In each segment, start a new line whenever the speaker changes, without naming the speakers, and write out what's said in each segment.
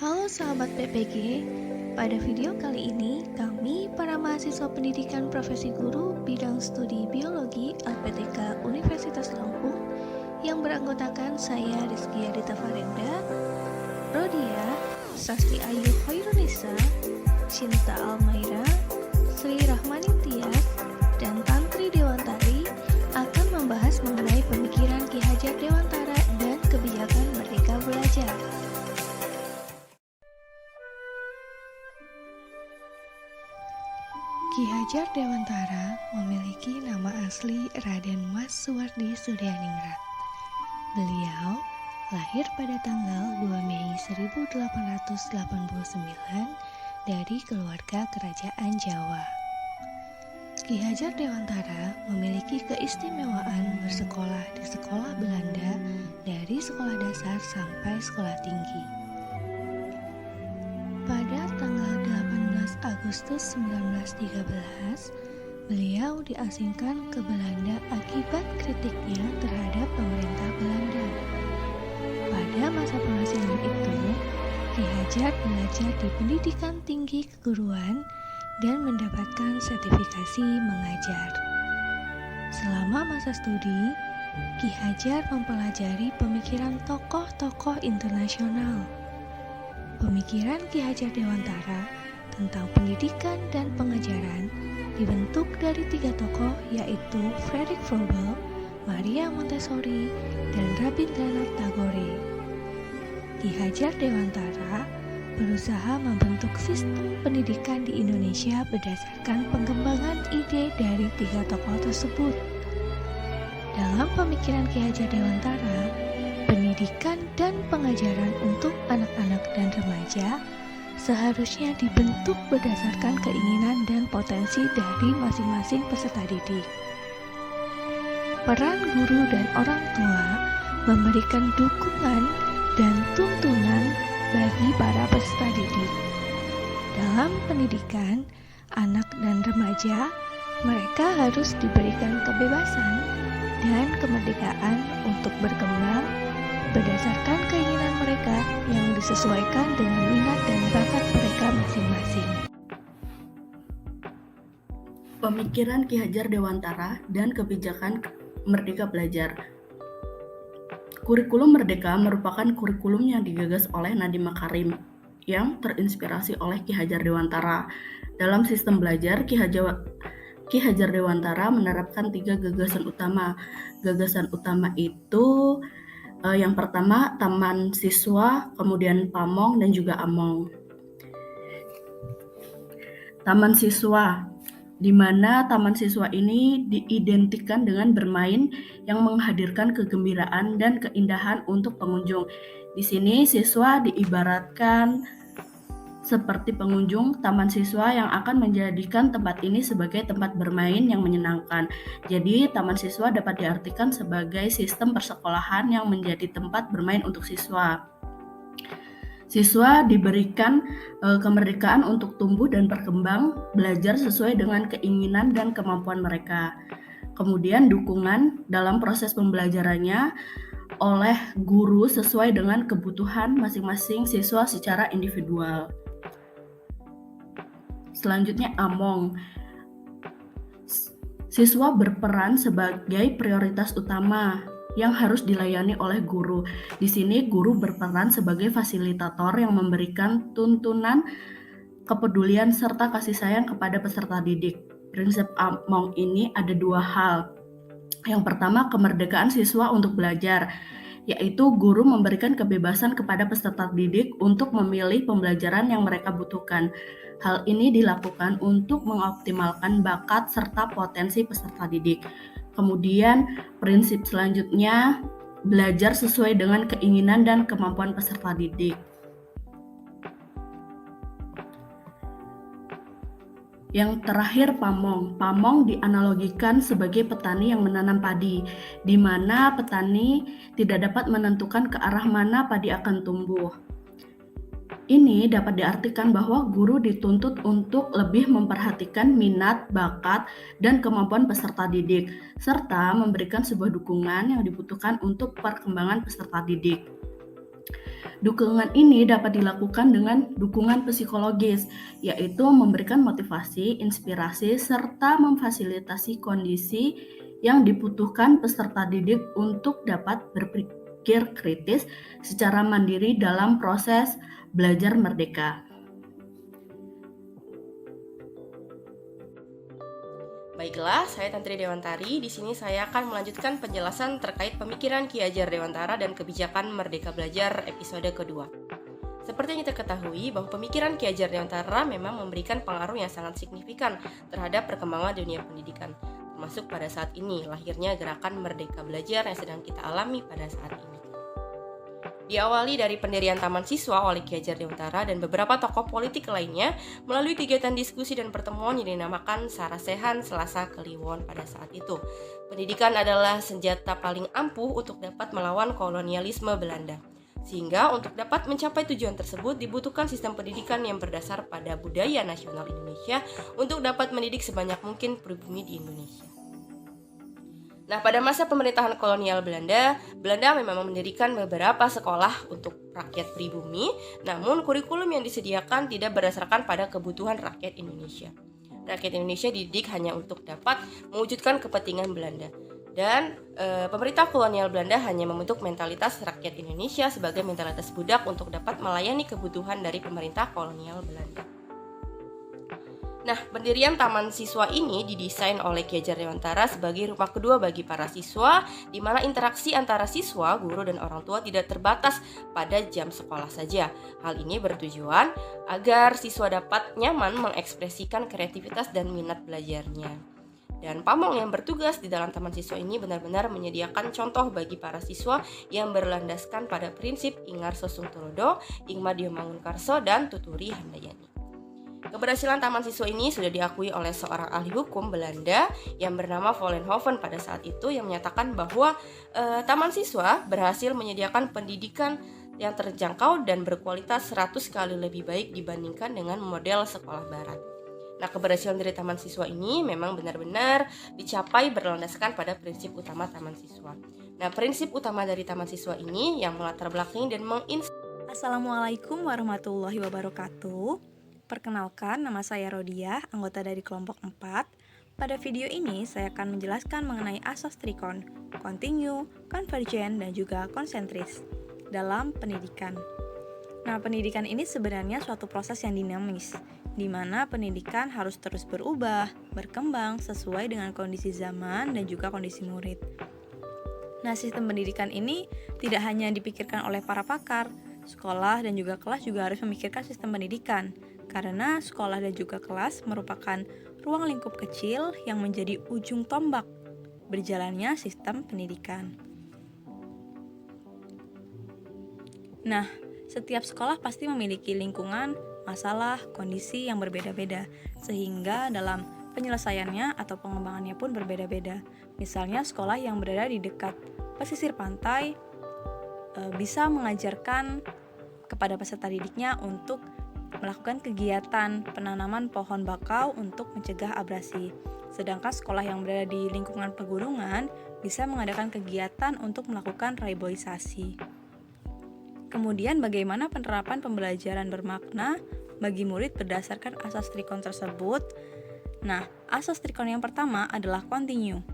Halo sahabat PPG, pada video kali ini kami para mahasiswa pendidikan profesi guru bidang studi biologi LPTK Universitas Lampung yang beranggotakan saya Rizky Adita Farenda, Rodia, Sasti Ayu Hoirunisa, Cinta Almaira, Sri Rahmani Tias, dan Tantri Dewantari akan membahas mengenai pemikiran Ki Hajar Dewantara dan kebijakan Merdeka Belajar. Ki Hajar Dewantara memiliki nama asli Raden Mas Suwardi Suryaningrat. Beliau lahir pada tanggal 2 Mei 1889 dari keluarga kerajaan Jawa. Ki Hajar Dewantara memiliki keistimewaan bersekolah di sekolah Belanda dari sekolah dasar sampai sekolah tinggi. Pada tanggal 18 Agustus 1913, beliau diasingkan ke Belanda akibat kritiknya terhadap pemerintah Belanda. Pada masa pengasingan itu, Ki Hajar belajar di pendidikan tinggi keguruan dan mendapatkan sertifikasi mengajar. Selama masa studi, Ki Hajar mempelajari pemikiran tokoh-tokoh internasional. Pemikiran Ki Hajar Dewantara tentang pendidikan dan pengajaran dibentuk dari 3 tokoh, yaitu Frederick Froebel, Maria Montessori, dan Rabindranath Tagore. Ki Hajar Dewantara berusaha membentuk sistem pendidikan di Indonesia berdasarkan pengembangan ide dari 3 tokoh tersebut. Dalam pemikiran Ki Hajar Dewantara, pendidikan dan pengajaran untuk anak-anak dan remaja seharusnya dibentuk berdasarkan keinginan dan potensi dari masing-masing peserta didik. Peran guru dan orang tua memberikan dukungan dan tuntunan bagi para peserta didik. Dalam pendidikan anak dan remaja, mereka harus diberikan kebebasan dan kemerdekaan untuk berkembang berdasarkan keinginan mereka yang disesuaikan dengan minat dan bakat mereka masing-masing.
Pemikiran Ki Hajar Dewantara dan kebijakan Merdeka Belajar. Kurikulum Merdeka merupakan kurikulum yang digagas oleh Nadiem Makarim yang terinspirasi oleh Ki Hajar Dewantara. Dalam sistem belajar, Ki Hajar Dewantara menerapkan 3 gagasan utama. Gagasan utama itu yang pertama taman siswa, kemudian pamong, dan juga among. Taman siswa, di mana taman siswa ini diidentikan dengan bermain yang menghadirkan kegembiraan dan keindahan untuk pengunjung. Di sini siswa diibaratkan seperti pengunjung taman siswa yang akan menjadikan tempat ini sebagai tempat bermain yang menyenangkan. Jadi, taman siswa dapat diartikan sebagai sistem persekolahan yang menjadi tempat bermain untuk siswa. Siswa diberikan kemerdekaan untuk tumbuh dan berkembang, belajar sesuai dengan keinginan dan kemampuan mereka. Kemudian dukungan dalam proses pembelajarannya oleh guru sesuai dengan kebutuhan masing-masing siswa secara individual. Selanjutnya among. Siswa berperan sebagai prioritas utama yang harus dilayani oleh guru. Di sini guru berperan sebagai fasilitator yang memberikan tuntunan, kepedulian, serta kasih sayang kepada peserta didik. Prinsip among ini ada 2 hal. Yang pertama, kemerdekaan siswa untuk belajar, yaitu guru memberikan kebebasan kepada peserta didik untuk memilih pembelajaran yang mereka butuhkan. Hal ini dilakukan untuk mengoptimalkan bakat serta potensi peserta didik. Kemudian, prinsip selanjutnya, belajar sesuai dengan keinginan dan kemampuan peserta didik. Yang terakhir, pamong. Pamong dianalogikan sebagai petani yang menanam padi, di mana petani tidak dapat menentukan ke arah mana padi akan tumbuh. Ini dapat diartikan bahwa guru dituntut untuk lebih memperhatikan minat, bakat, dan kemampuan peserta didik, serta memberikan sebuah dukungan yang dibutuhkan untuk perkembangan peserta didik. Dukungan ini dapat dilakukan dengan dukungan psikologis, yaitu memberikan motivasi, inspirasi, serta memfasilitasi kondisi yang dibutuhkan peserta didik untuk dapat berpikir kritis secara mandiri dalam proses belajar merdeka.
Baiklah, saya Tantri Dewantari. Di sini saya akan melanjutkan penjelasan terkait pemikiran Ki Hajar Dewantara dan kebijakan Merdeka Belajar episode kedua. Seperti yang kita ketahui bahwa pemikiran Ki Hajar Dewantara memang memberikan pengaruh yang sangat signifikan terhadap perkembangan dunia pendidikan, termasuk pada saat ini lahirnya gerakan Merdeka Belajar yang sedang kita alami pada saat ini. Diawali dari pendirian Taman Siswa oleh Ki Hajar Dewantara dan beberapa tokoh politik lainnya melalui kegiatan diskusi dan pertemuan yang dinamakan Sarasehan Selasa Kliwon pada saat itu. Pendidikan adalah senjata paling ampuh untuk dapat melawan kolonialisme Belanda. Sehingga untuk dapat mencapai tujuan tersebut dibutuhkan sistem pendidikan yang berdasar pada budaya nasional Indonesia untuk dapat mendidik sebanyak mungkin pribumi di Indonesia. Nah, pada masa pemerintahan kolonial Belanda memang mendirikan beberapa sekolah untuk rakyat pribumi, namun kurikulum yang disediakan tidak berdasarkan pada kebutuhan rakyat Indonesia. Rakyat Indonesia dididik hanya untuk dapat mewujudkan kepentingan Belanda. Dan pemerintah kolonial Belanda hanya membentuk mentalitas rakyat Indonesia sebagai mentalitas budak untuk dapat melayani kebutuhan dari pemerintah kolonial Belanda. Nah, pendirian Taman Siswa ini didesain oleh Ki Hajar Dewantara sebagai rumah kedua bagi para siswa, di mana interaksi antara siswa, guru, dan orang tua tidak terbatas pada jam sekolah saja. Hal ini bertujuan agar siswa dapat nyaman mengekspresikan kreativitas dan minat belajarnya. Dan pamong yang bertugas di dalam Taman Siswa ini benar-benar menyediakan contoh bagi para siswa yang berlandaskan pada prinsip Ingar Sosung Tulodo, Ingmadio Mangunkarso, dan Tuturi Handayani. Keberhasilan Taman Siswa ini sudah diakui oleh seorang ahli hukum Belanda yang bernama Vollenhoven pada saat itu, yang menyatakan bahwa Taman Siswa berhasil menyediakan pendidikan yang terjangkau dan berkualitas 100 kali lebih baik dibandingkan dengan model sekolah barat. Nah, keberhasilan dari Taman Siswa ini memang benar-benar dicapai berlandaskan pada prinsip utama Taman Siswa. Nah, prinsip utama dari Taman Siswa ini yang melatar belakangi dan
Assalamualaikum warahmatullahi wabarakatuh. Perkenalkan, nama saya Rodia, anggota dari kelompok 4. Pada video ini, saya akan menjelaskan mengenai asas trikon, kontinu, konvergen, dan juga konsentris dalam pendidikan. Nah, pendidikan ini sebenarnya suatu proses yang dinamis, di mana pendidikan harus terus berubah, berkembang sesuai dengan kondisi zaman dan juga kondisi murid. Nah, sistem pendidikan ini tidak hanya dipikirkan oleh para pakar, sekolah dan juga kelas juga harus memikirkan sistem pendidikan, karena sekolah dan juga kelas merupakan ruang lingkup kecil yang menjadi ujung tombak berjalannya sistem pendidikan. Nah, setiap sekolah pasti memiliki lingkungan, masalah, kondisi yang berbeda-beda, sehingga dalam penyelesaiannya atau pengembangannya pun berbeda-beda. Misalnya sekolah yang berada di dekat pesisir pantai bisa mengajarkan kepada peserta didiknya untuk melakukan kegiatan penanaman pohon bakau untuk mencegah abrasi. Sedangkan sekolah yang berada di lingkungan pegunungan bisa mengadakan kegiatan untuk melakukan reboisasi. Kemudian bagaimana penerapan pembelajaran bermakna bagi murid berdasarkan asas trikon tersebut? Nah, asas trikon yang pertama adalah kontinu.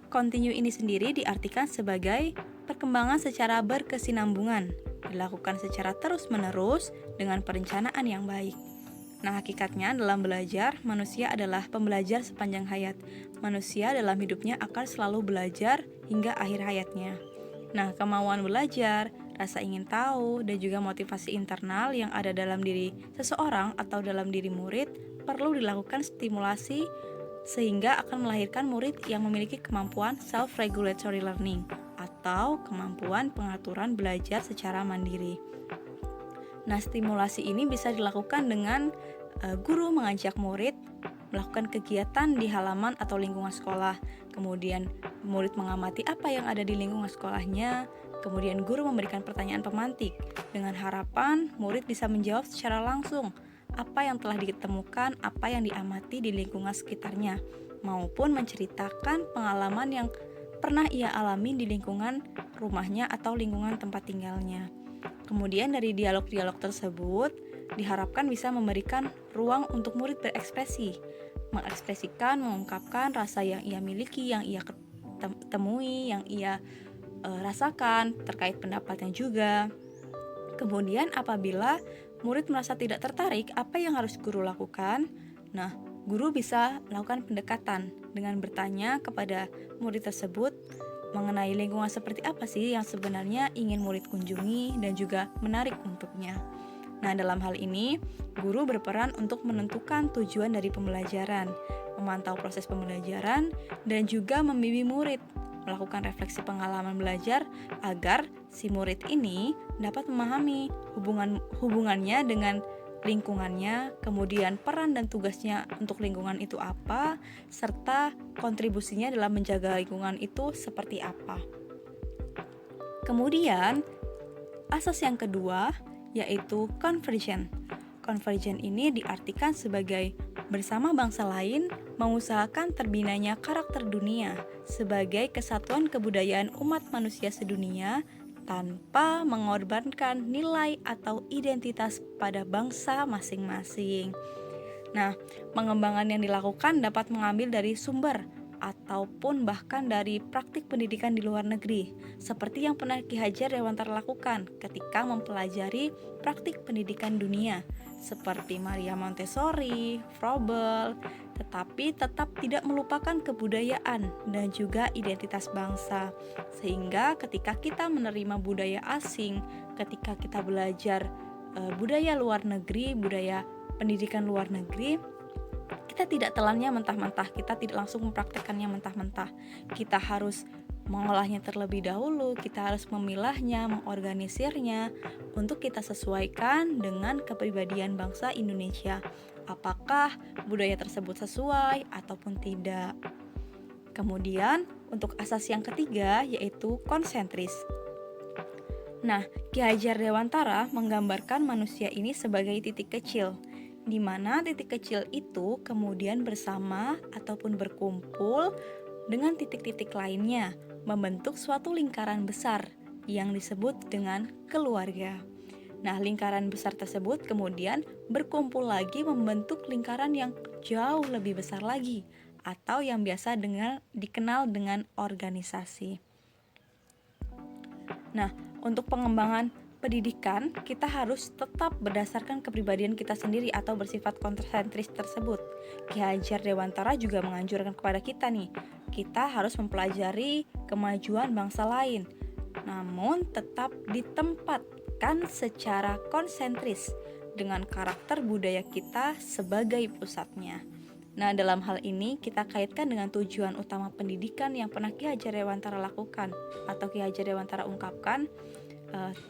Kontinu ini sendiri diartikan sebagai perkembangan secara berkesinambungan, dilakukan secara terus-menerus dengan perencanaan yang baik. Nah, hakikatnya dalam belajar, manusia adalah pembelajar sepanjang hayat. Manusia dalam hidupnya akan selalu belajar hingga akhir hayatnya. Nah, kemauan belajar, rasa ingin tahu, dan juga motivasi internal yang ada dalam diri seseorang atau dalam diri murid perlu dilakukan stimulasi sehingga akan melahirkan murid yang memiliki kemampuan self-regulatory learning atau kemampuan pengaturan belajar secara mandiri. Nah, stimulasi ini bisa dilakukan dengan guru mengajak murid melakukan kegiatan di halaman atau lingkungan sekolah. Kemudian murid mengamati apa yang ada di lingkungan sekolahnya. Kemudian guru memberikan pertanyaan pemantik dengan harapan murid bisa menjawab secara langsung apa yang telah ditemukan, apa yang diamati di lingkungan sekitarnya, maupun menceritakan pengalaman yang pernah ia alami di lingkungan rumahnya atau lingkungan tempat tinggalnya. Kemudian dari dialog-dialog tersebut diharapkan bisa memberikan ruang untuk murid berekspresi, mengekspresikan, mengungkapkan rasa yang ia miliki, yang ia temui, yang ia rasakan, terkait pendapatnya juga. Kemudian apabila murid merasa tidak tertarik, apa yang harus guru lakukan? Nah, guru bisa melakukan pendekatan dengan bertanya kepada murid tersebut mengenai lingkungan seperti apa sih yang sebenarnya ingin murid kunjungi dan juga menarik untuknya. Nah, dalam hal ini, guru berperan untuk menentukan tujuan dari pembelajaran, memantau proses pembelajaran, dan juga membimbing murid melakukan refleksi pengalaman belajar agar si murid ini dapat memahami hubungannya dengan lingkungannya, kemudian peran dan tugasnya untuk lingkungan itu apa, serta kontribusinya dalam menjaga lingkungan itu seperti apa. Kemudian, asas yang kedua yaitu convergence. Convergence ini diartikan sebagai bersama bangsa lain mengusahakan terbinanya karakter dunia sebagai kesatuan kebudayaan umat manusia sedunia tanpa mengorbankan nilai atau identitas pada bangsa masing-masing. Nah, pengembangan yang dilakukan dapat mengambil dari sumber ataupun bahkan dari praktik pendidikan di luar negeri, seperti yang pernah Ki Hajar Dewantara lakukan ketika mempelajari praktik pendidikan dunia, seperti Maria Montessori, Froebel, tetapi tetap tidak melupakan kebudayaan dan juga identitas bangsa. Sehingga ketika kita menerima budaya asing, ketika kita belajar budaya luar negeri, budaya pendidikan luar negeri, kita tidak telannya mentah-mentah, kita tidak langsung mempraktekannya mentah-mentah. Kita harus mengolahnya terlebih dahulu, kita harus memilahnya, mengorganisirnya untuk kita sesuaikan dengan kepribadian bangsa Indonesia. Apakah budaya tersebut sesuai ataupun tidak. Kemudian untuk asas yang ketiga yaitu konsentris. Nah, Ki Hajar Dewantara menggambarkan manusia ini sebagai titik kecil, di mana titik kecil itu kemudian bersama ataupun berkumpul dengan titik-titik lainnya, membentuk suatu lingkaran besar yang disebut dengan keluarga. Nah, lingkaran besar tersebut kemudian berkumpul lagi membentuk lingkaran yang jauh lebih besar lagi, atau yang biasa dikenal dengan organisasi. Nah, untuk pengembangan pendidikan, kita harus tetap berdasarkan kepribadian kita sendiri atau bersifat konsentris tersebut. Ki Hajar Dewantara juga menganjurkan kepada kita nih, kita harus mempelajari kemajuan bangsa lain, namun tetap ditempatkan secara konsentris dengan karakter budaya kita sebagai pusatnya. Nah, dalam hal ini kita kaitkan dengan tujuan utama pendidikan yang pernah Ki Hajar Dewantara lakukan atau Ki Hajar Dewantara ungkapkan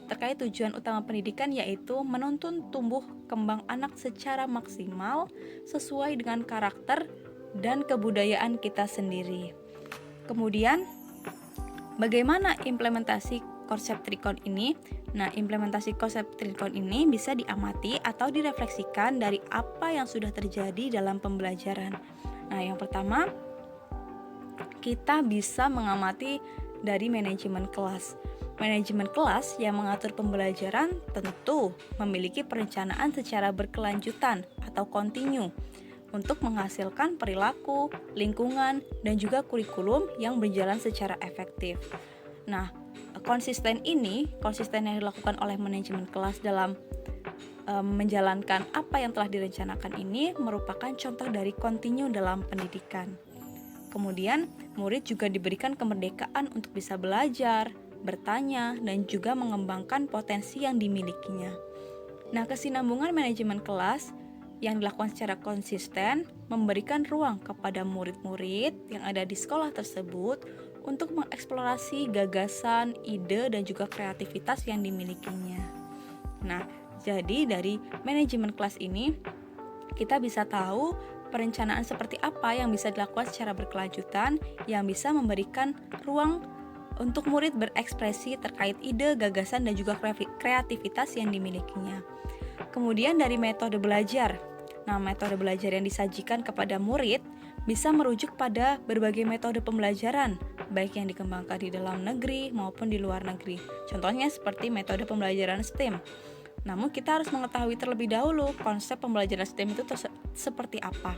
terkait tujuan utama pendidikan, yaitu menuntun tumbuh kembang anak secara maksimal sesuai dengan karakter dan kebudayaan kita sendiri. Kemudian, bagaimana implementasi konsep Trikon ini? Nah, implementasi konsep Trikon ini bisa diamati atau direfleksikan dari apa yang sudah terjadi dalam pembelajaran. Nah, yang pertama, kita bisa mengamati dari manajemen kelas. Manajemen kelas yang mengatur pembelajaran tentu memiliki perencanaan secara berkelanjutan atau kontinu untuk menghasilkan perilaku, lingkungan, dan juga kurikulum yang berjalan secara efektif. Nah, konsisten yang dilakukan oleh manajemen kelas dalam menjalankan apa yang telah direncanakan ini merupakan contoh dari kontinu dalam pendidikan. Kemudian, murid juga diberikan kemerdekaan untuk bisa belajar, bertanya, dan juga mengembangkan potensi yang dimilikinya. Nah, kesinambungan manajemen kelas yang dilakukan secara konsisten memberikan ruang kepada murid-murid yang ada di sekolah tersebut untuk mengeksplorasi gagasan, ide, dan juga kreativitas yang dimilikinya. Nah, jadi dari manajemen kelas ini kita bisa tahu perencanaan seperti apa yang bisa dilakukan secara berkelanjutan yang bisa memberikan ruang untuk murid berekspresi terkait ide, gagasan, dan juga kreativitas yang dimilikinya. Kemudian dari metode belajar. Nah, metode belajar yang disajikan kepada murid bisa merujuk pada berbagai metode pembelajaran, baik yang dikembangkan di dalam negeri maupun di luar negeri. Contohnya seperti metode pembelajaran STEM. Namun kita harus mengetahui terlebih dahulu konsep pembelajaran STEM itu seperti apa.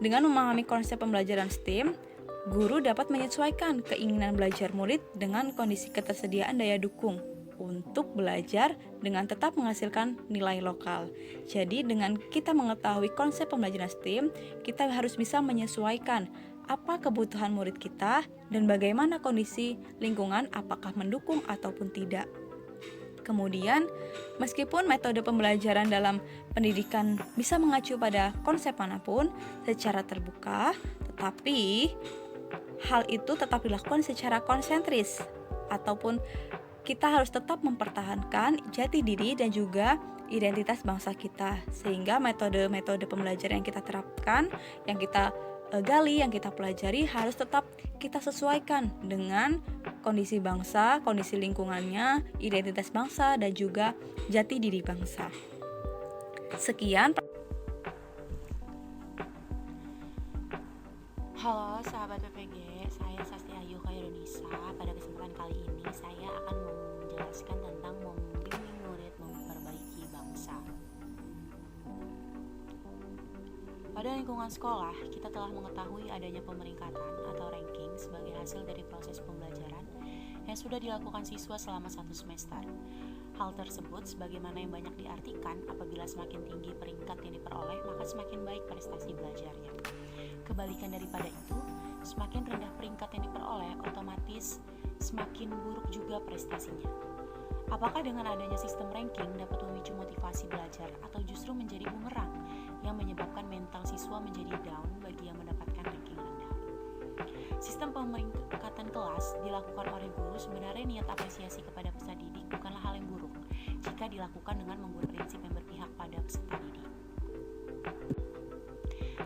Dengan memahami konsep pembelajaran STEM, guru dapat menyesuaikan keinginan belajar murid dengan kondisi ketersediaan daya dukung untuk belajar dengan tetap menghasilkan nilai lokal. Jadi dengan kita mengetahui konsep pembelajaran STEM, kita harus bisa menyesuaikan apa kebutuhan murid kita dan bagaimana kondisi lingkungan, apakah mendukung ataupun tidak. Kemudian, meskipun metode pembelajaran dalam pendidikan bisa mengacu pada konsep manapun secara terbuka, tetapi hal itu tetap dilakukan secara konsentris, ataupun kita harus tetap mempertahankan jati diri dan juga identitas bangsa kita, sehingga metode-metode pembelajaran yang kita terapkan, yang kita gali, yang kita pelajari harus tetap kita sesuaikan dengan kondisi bangsa, kondisi lingkungannya, identitas bangsa, dan juga jati diri bangsa. Sekian.
Halo sahabat PPG, saya Sasti Ayu Khairunisa. Pada kesempatan kali ini saya akan menjelaskan tentang membimbing murid memperbaiki bangsa. Pada lingkungan sekolah, kita telah mengetahui adanya pemeringkatan atau ranking sebagai hasil dari proses pembelajaran yang sudah dilakukan siswa selama 1 semester. Hal tersebut sebagaimana yang banyak diartikan, apabila semakin tinggi peringkat yang diperoleh, maka semakin baik prestasi belajarnya. Kebalikan daripada itu, semakin rendah peringkat yang diperoleh, otomatis semakin buruk juga prestasinya. Apakah dengan adanya sistem ranking dapat memicu motivasi belajar atau justru menjadi bumerang yang menyebabkan mental siswa menjadi down bagi yang mendapatkan ranking rendah? Sistem pemeringkatan kelas dilakukan oleh guru. Sebenarnya niat apresiasi kepada peserta didik bukanlah hal yang buruk jika dilakukan dengan menggunakan prinsip yang berpihak pada peserta didik.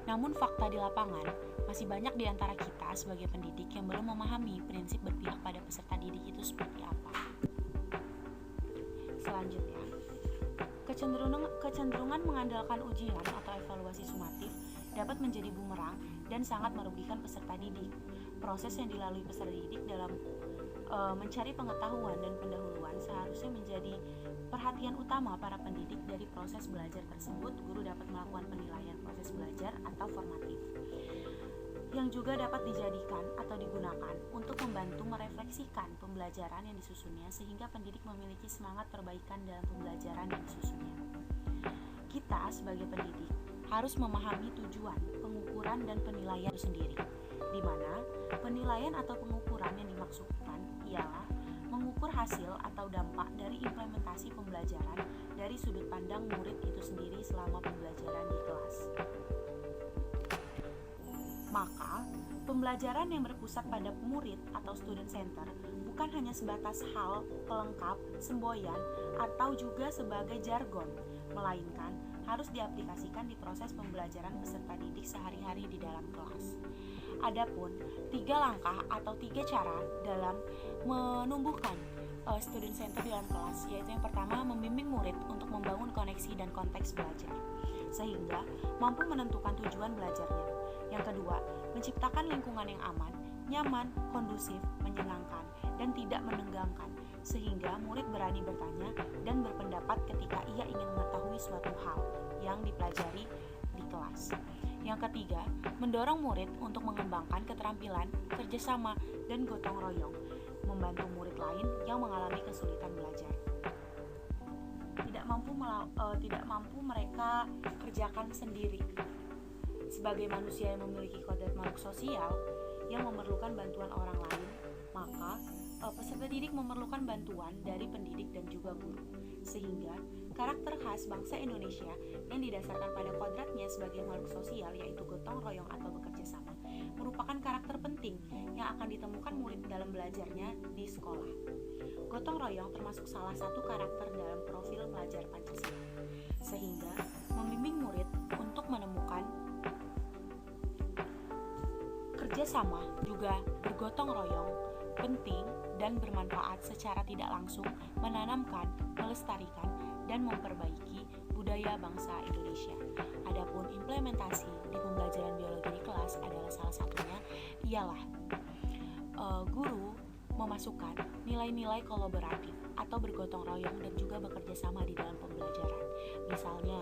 Namun fakta di lapangan, masih banyak di antara kita sebagai pendidik yang belum memahami prinsip berpihak pada peserta didik itu seperti apa. Selanjutnya, kecenderungan mengandalkan ujian atau evaluasi sumatif dapat menjadi bumerang dan sangat merugikan peserta didik. Proses yang dilalui peserta didik dalam mencari pengetahuan dan pendahuluan seharusnya menjadi perhatian utama para pendidik. Dari proses belajar tersebut, guru dapat melakukan penilaian proses belajar atau formatif, yang juga dapat dijadikan atau digunakan untuk membantu merefleksikan pembelajaran yang disusunnya sehingga pendidik memiliki semangat perbaikan dalam pembelajaran yang disusunnya. Kita sebagai pendidik harus memahami tujuan, pengukuran, dan penilaian itu sendiri, di mana penilaian atau pengukuran yang dimaksudkan ialah mengukur hasil atau dampak dari implementasi pembelajaran dari sudut pandang murid itu sendiri selama pembelajaran di kelas. Maka, pembelajaran yang berpusat pada murid atau student center bukan hanya sebatas hal pelengkap, semboyan, atau juga sebagai jargon, melainkan harus diaplikasikan di proses pembelajaran peserta didik sehari-hari di dalam kelas. Adapun 3 langkah atau 3 cara dalam menumbuhkan student center di dalam kelas, yaitu yang pertama, membimbing murid untuk membangun koneksi dan konteks belajar sehingga mampu menentukan tujuan belajarnya. Yang kedua, menciptakan lingkungan yang aman, nyaman, kondusif, menyenangkan, dan tidak menegangkan sehingga murid berani bertanya dan berpendapat ketika ia ingin mengetahui suatu hal yang dipelajari di kelas. Yang ketiga, mendorong murid untuk mengembangkan keterampilan, kerjasama, dan gotong royong, membantu murid lain yang mengalami kesulitan belajar. Tidak mampu mereka kerjakan sendiri. Sebagai manusia yang memiliki kodrat makhluk sosial yang memerlukan bantuan orang lain, maka peserta didik memerlukan bantuan dari pendidik dan juga guru, sehingga karakter khas bangsa Indonesia yang didasarkan pada kodratnya sebagai makhluk sosial, yaitu gotong royong atau bekerja sama, merupakan karakter penting yang akan ditemukan murid dalam belajarnya di sekolah. Gotong royong termasuk salah satu karakter dalam profil pelajar Pancasila, sehingga membimbing murid untuk menemukan kerjasama juga bergotong royong penting dan bermanfaat secara tidak langsung menanamkan, melestarikan, dan memperbaiki budaya bangsa Indonesia. Adapun implementasi di pembelajaran biologi di kelas adalah salah satunya ialah guru memasukkan nilai-nilai kolaboratif atau bergotong royong dan juga bekerja sama di dalam pembelajaran. Misalnya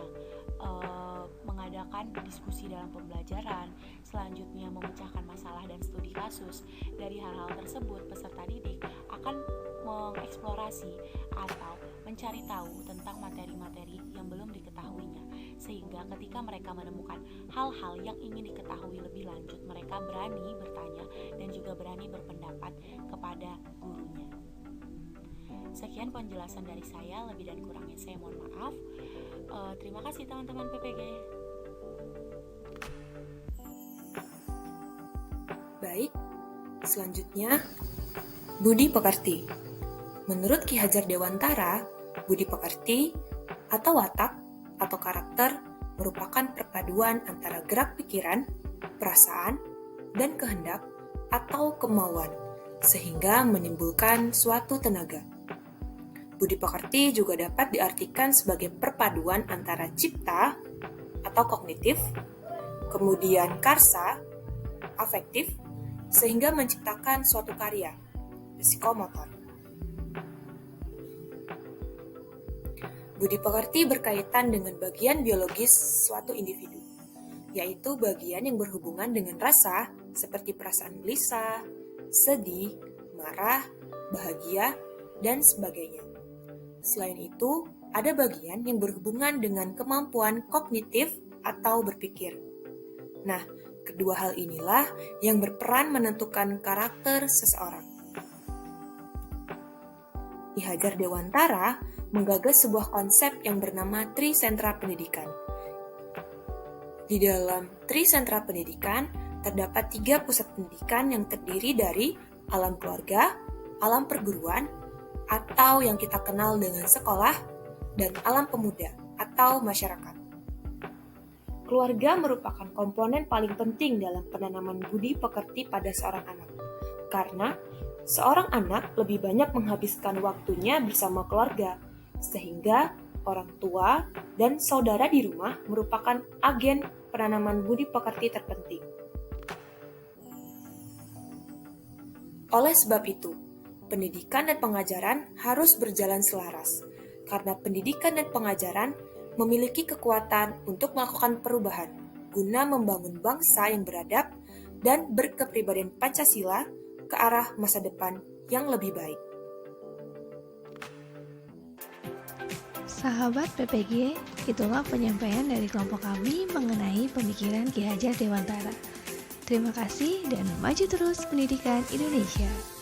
mengadakan diskusi dalam pembelajaran, selanjutnya memecahkan masalah dan studi kasus. Dari hal-hal tersebut, peserta didik akan mengeksplorasi atau mencari tahu tentang materi-materi yang belum diketahuinya, sehingga ketika mereka menemukan hal-hal yang ingin diketahui lebih lanjut, mereka berani bertanya dan juga berani berpendapat kepada gurunya. Sekian penjelasan dari saya, lebih dan kurangnya saya mohon maaf. Terima kasih teman-teman PPG.
Baik, selanjutnya budi pekerti. Menurut Ki Hajar Dewantara, budi pekerti atau watak atau karakter merupakan perpaduan antara gerak pikiran, perasaan, dan kehendak atau kemauan, sehingga menimbulkan suatu tenaga. Budi pekerti juga dapat diartikan sebagai perpaduan antara cipta atau kognitif, kemudian karsa, afektif, sehingga menciptakan suatu karya, psikomotor. Budi pekerti berkaitan dengan bagian biologis suatu individu, yaitu bagian yang berhubungan dengan rasa seperti perasaan gelisah, sedih, marah, bahagia, dan sebagainya. Selain itu, ada bagian yang berhubungan dengan kemampuan kognitif atau berpikir. Nah, kedua hal inilah yang berperan menentukan karakter seseorang. Ki Hajar Dewantara menggagas sebuah konsep yang bernama Trisentra Pendidikan. Di dalam Trisentra Pendidikan, terdapat 3 pusat pendidikan yang terdiri dari alam keluarga, alam perguruan, atau yang kita kenal dengan sekolah, dan alam pemuda atau masyarakat. Keluarga merupakan komponen paling penting dalam penanaman budi pekerti pada seorang anak, karena seorang anak lebih banyak menghabiskan waktunya bersama keluarga, sehingga orang tua dan saudara di rumah merupakan agen penanaman budi pekerti terpenting. Oleh sebab itu, pendidikan dan pengajaran harus berjalan selaras, karena pendidikan dan pengajaran memiliki kekuatan untuk melakukan perubahan guna membangun bangsa yang beradab dan berkepribadian Pancasila ke arah masa depan yang lebih baik.
Sahabat PPG, itulah penyampaian dari kelompok kami mengenai pemikiran Ki Hajar Dewantara. Terima kasih dan maju terus pendidikan Indonesia.